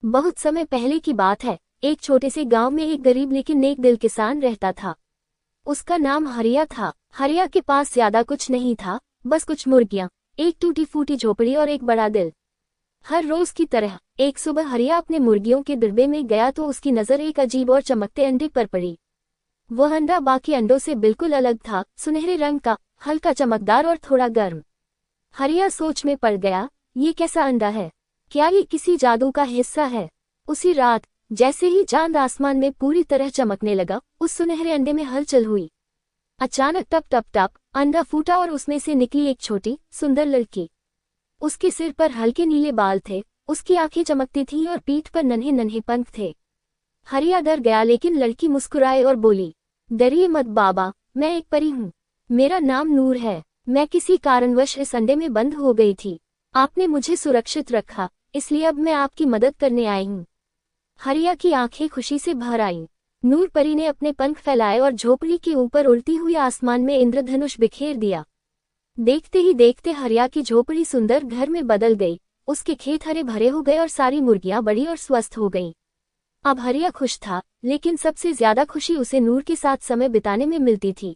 बहुत समय पहले की बात है। एक छोटे से गांव में एक गरीब लेकिन नेक दिल किसान रहता था। उसका नाम हरिया था। हरिया के पास ज्यादा कुछ नहीं था, बस कुछ मुर्गियां, एक टूटी फूटी झोपड़ी और एक बड़ा दिल। हर रोज की तरह एक सुबह हरिया अपने मुर्गियों के डिब्बे में गया तो उसकी नजर एक अजीब और चमकते अंडे पर पड़ी। वह अंडा बाकी अंडों से बिल्कुल अलग था, सुनहरे रंग का, हल्का चमकदार और थोड़ा गर्म। हरिया सोच में पड़ गया, ये कैसा अंडा है? क्या ये किसी जादू का हिस्सा है? उसी रात जैसे ही चांद आसमान में पूरी तरह चमकने लगा, उस सुनहरे अंडे में हलचल हुई। अचानक टप टप टप अंडा फूटा और उसमें से निकली एक छोटी सुंदर लड़की। उसके सिर पर हल्के नीले बाल थे, उसकी आंखें चमकती थीं और पीठ पर नन्हे नन्हे पंख थे। हरिया डर गया लेकिन लड़की मुस्कुराए और बोली, डरिए मत बाबा, मैं एक परी हूँ। मेरा नाम नूर है। मैं किसी कारणवश इस अंडे में बंद हो गई थी। आपने मुझे सुरक्षित रखा, इसलिए अब मैं आपकी मदद करने आई हूँ। हरिया की आंखें खुशी से भर आईं। नूर परी ने अपने पंख फैलाए और झोपड़ी के ऊपर उड़ती हुई आसमान में इंद्रधनुष बिखेर दिया। देखते ही देखते हरिया की झोपड़ी सुंदर घर में बदल गई। उसके खेत हरे भरे हो गए और सारी मुर्गियां बड़ी और स्वस्थ हो गईं। अब हरिया खुश था, लेकिन सबसे ज्यादा खुशी उसे नूर के साथ समय बिताने में मिलती थी।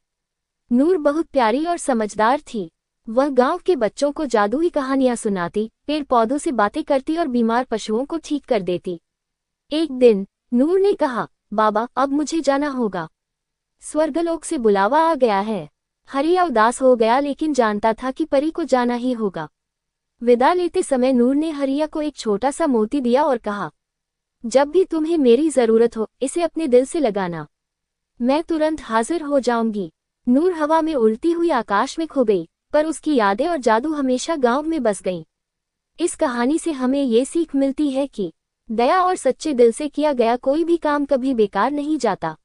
नूर बहुत प्यारी और समझदार थी। वह गांव के बच्चों को जादुई कहानियां सुनाती, पेड़ पौधों से बातें करती और बीमार पशुओं को ठीक कर देती। एक दिन नूर ने कहा, बाबा अब मुझे जाना होगा। स्वर्गलोक से बुलावा आ गया है। हरिया उदास हो गया लेकिन जानता था कि परी को जाना ही होगा। विदा लेते समय नूर ने हरिया को एक छोटा सा मोती दिया और कहा, जब भी तुम्हें मेरी जरूरत हो इसे अपने दिल से लगाना, मैं तुरंत हाजिर हो जाऊंगी। नूर हवा में उड़ती हुई आकाश में खो गई, पर उसकी यादें और जादू हमेशा गांव में बस गईं। इस कहानी से हमें ये सीख मिलती है कि दया और सच्चे दिल से किया गया कोई भी काम कभी बेकार नहीं जाता।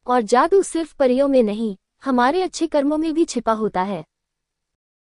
और जादू सिर्फ परियों में नहीं, हमारे अच्छे कर्मों में भी छिपा होता है।